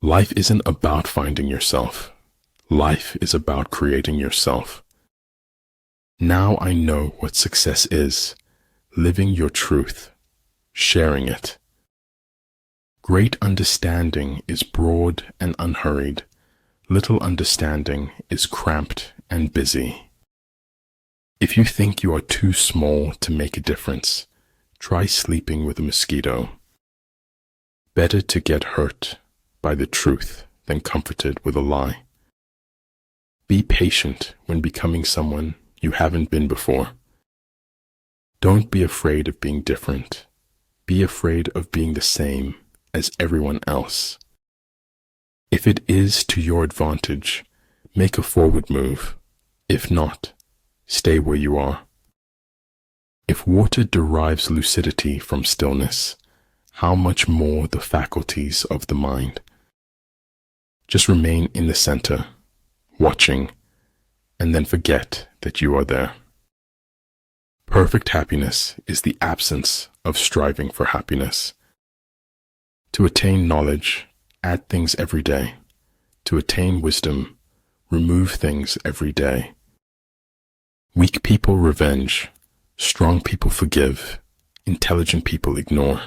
Life isn't about finding yourself. Life is about creating yourself. Now I know what success is: living your truth, sharing it. Great understanding is broad and unhurried. Little understanding is cramped and busy. If you think you are too small to make a difference, try sleeping with a mosquito. Better to get hurt by the truth than comforted with a lie. Be patient when becoming someone you haven't been before. Don't be afraid of being different. Be afraid of being the same as everyone else. If it is to your advantage, make a forward move. If not, stay where you are. If water derives lucidity from stillness, how much more the faculties of the mind? Just remain in the center, watching, and then forget that you are there. Perfect happiness is the absence of striving for happiness. To attain knowledge, add things every day. To attain wisdom, remove things every day. Weak people revenge, strong people forgive, intelligent people ignore.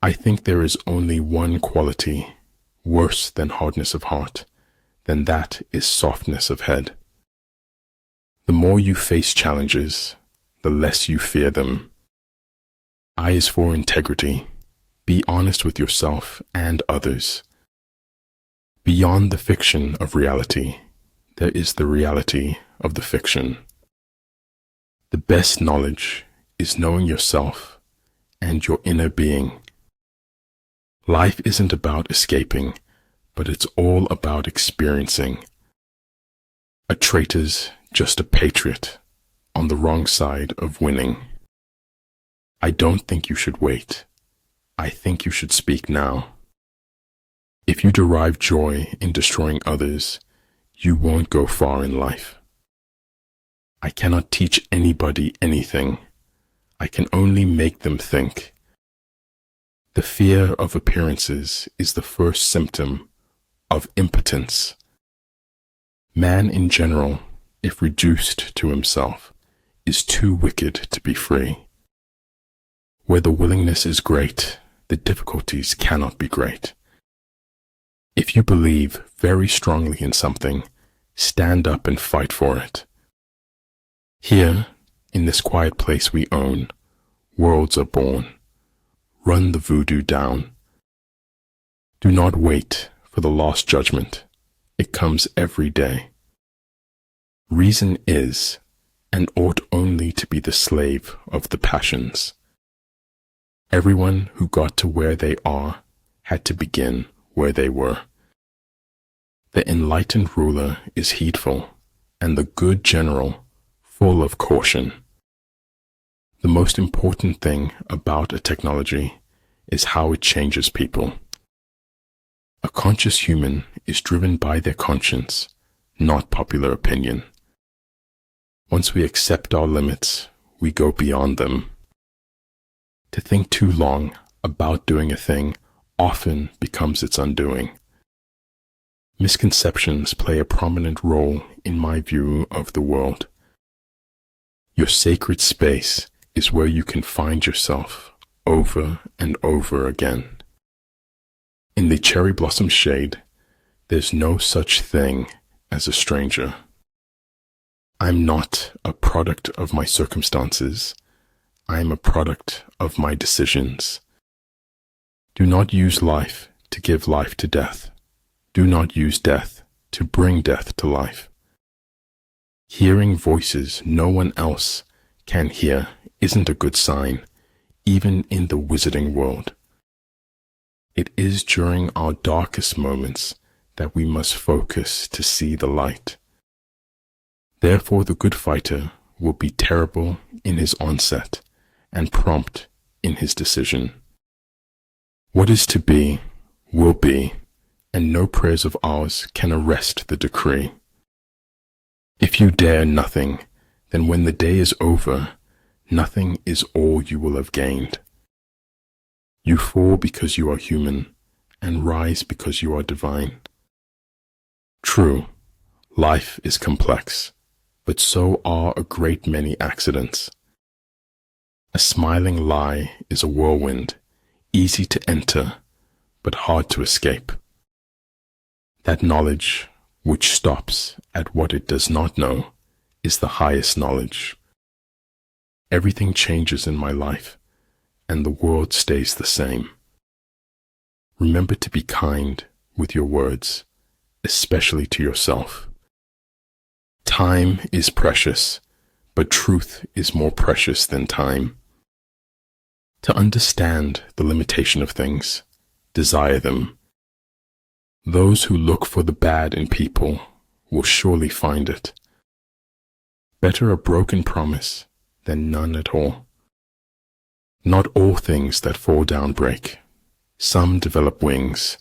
I think there is only one quality worse than hardness of heart, then that is softness of head. The more you face challenges, the less you fear them. I is for integrity. Be honest with yourself and others. Beyond the fiction of reality, there is the reality of the fiction. The best knowledge is knowing yourself and your inner being. Life isn't about escaping, but it's all about experiencing. A traitor's just a patriot on the wrong side of winning. I don't think you should wait. I think you should speak now. If you derive joy in destroying others, you won't go far in life. I cannot teach anybody anything. I can only make them think. The fear of appearances is the first symptom of impotence. Man in general, if reduced to himself, is too wicked to be free. Where the willingness is great, the difficulties cannot be great. If you believe very strongly in something, stand up and fight for it. Here, in this quiet place we own, worlds are born. Run the voodoo down. Do not wait for the last judgment. It comes every day. Reason is, and ought only to be the slave of the passions. Everyone who got to where they are had to begin where they were. The enlightened ruler is heedful, and the good general full of caution. The most important thing about a technology is how it changes people. A conscious human is driven by their conscience, not popular opinion. Once we accept our limits, we go beyond them. To think too long about doing a thing often becomes its undoing. Misconceptions play a prominent role in my view of the world. Your sacred space is where you can find yourself over and over again. In the cherry blossom shade, there's no such thing as a stranger. I'm not a product of my circumstances. I'm a product of my decisions. Do not use life to give life to death. Do not use death to bring death to life. Hearing voices no one else can hear isn't a good sign, even in the wizarding world. It is during our darkest moments that we must focus to see the light. Therefore, the good fighter will be terrible in his onset and prompt in his decision. What is to be, will be, and no prayers of ours can arrest the decree. If you dare nothing, then when the day is over, nothing is all you will have gained. You fall because you are human, and rise because you are divine. True, life is complex, but so are a great many accidents. A smiling lie is a whirlwind, easy to enter, but hard to escape. That knowledge, which stops at what it does not know, is the highest knowledge. Everything changes in my life, and the world stays the same. Remember to be kind with your words, especially to yourself. Time is precious, but truth is more precious than time. To understand the limitation of things, desire them. Those who look for the bad in people will surely find it. Better a broken promise than none at all. Not all things that fall down break. Some develop wings.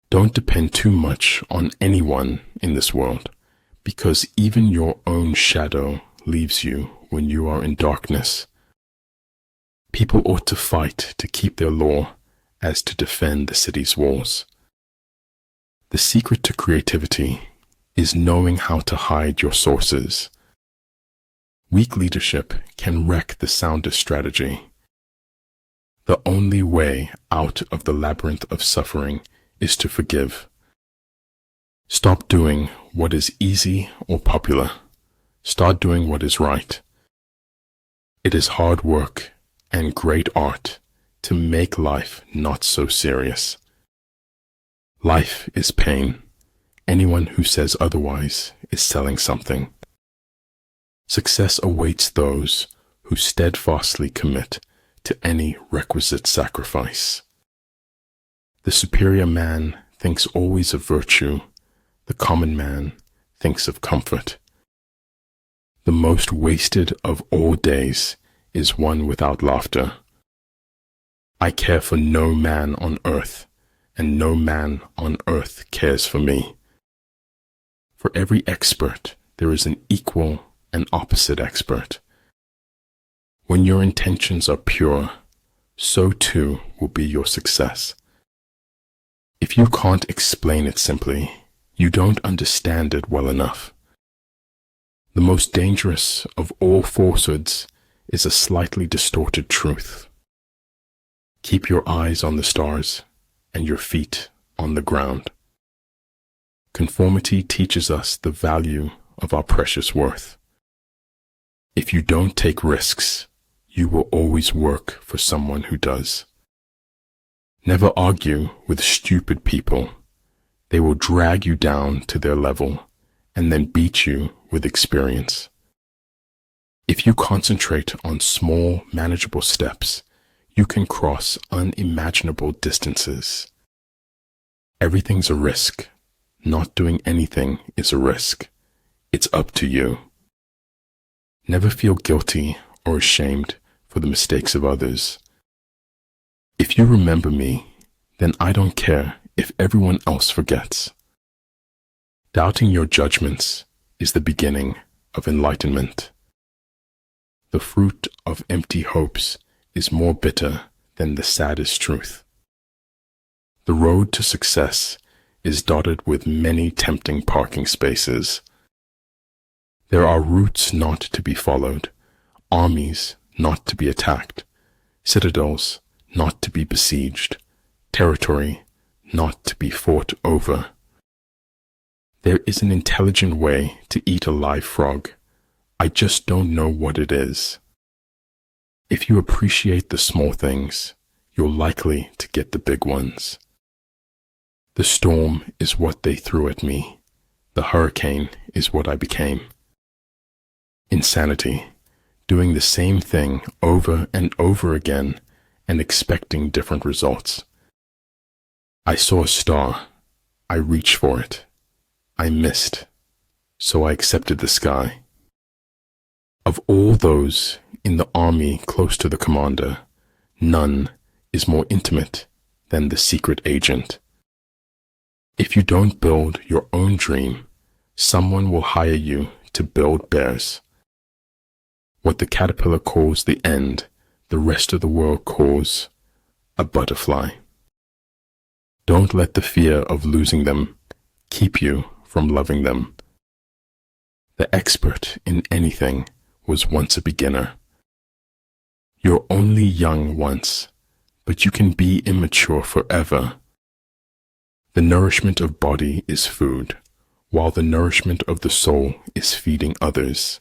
Don't depend too much on anyone in this world, because even your own shadow leaves you when you are in darkness. People ought to fight to keep their law as to defend the city's walls. The secret to creativity is knowing how to hide your sources. Weak leadership can wreck the soundest strategy. The only way out of the labyrinth of suffering is to forgive. Stop doing what is easy or popular. Start doing what is right. It is hard work and great art to make life not so serious. Life is pain. Anyone who says otherwise is selling something. Success awaits those who steadfastly commit to any requisite sacrifice. The superior man thinks always of virtue. The common man thinks of comfort. The most wasted of all days is one without laughter. I care for no man on earth, and no man on earth cares for me. For every expert, there is an equal and opposite expert. When your intentions are pure, so too will be your success. If you can't explain it simply, you don't understand it well enough. The most dangerous of all falsehoods is a slightly distorted truth. Keep your eyes on the stars and your feet on the ground. Conformity teaches us the value of our precious worth. If you don't take risks, you will always work for someone who does. Never argue with stupid people. They will drag you down to their level and then beat you with experience. If you concentrate on small, manageable steps, you can cross unimaginable distances. Everything's a risk. Not doing anything is a risk. It's up to you. Never feel guilty or ashamed for the mistakes of others. If you remember me, then I don't care if everyone else forgets. Doubting your judgments is the beginning of enlightenment. The fruit of empty hopes is more bitter than the saddest truth. The road to success is dotted with many tempting parking spaces. There are routes not to be followed, armies not to be attacked, citadels not to be besieged, territory not to be fought over. There is an intelligent way to eat a live frog. I just don't know what it is. If you appreciate the small things, you're likely to get the big ones. The storm is what they threw at me. The hurricane is what I became. Insanity, doing the same thing over and over again and expecting different results. I saw a star. I reached for it. I missed, so I accepted the sky. Of all those in the army close to the commander, none is more intimate than the secret agent. If you don't build your own dream, someone will hire you to build bears. What the caterpillar calls the end, the rest of the world calls a butterfly. Don't let the fear of losing them keep you from loving them. The expert in anything was once a beginner. You're only young once, but you can be immature forever. The nourishment of body is food, while the nourishment of the soul is feeding others.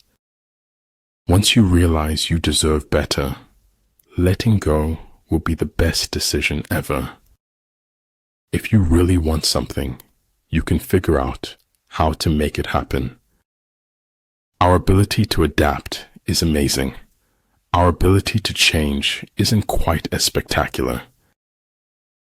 Once you realize you deserve better, letting go will be the best decision ever. If you really want something, you can figure out how to make it happen. Our ability to adapt is amazing. Our ability to change isn't quite as spectacular.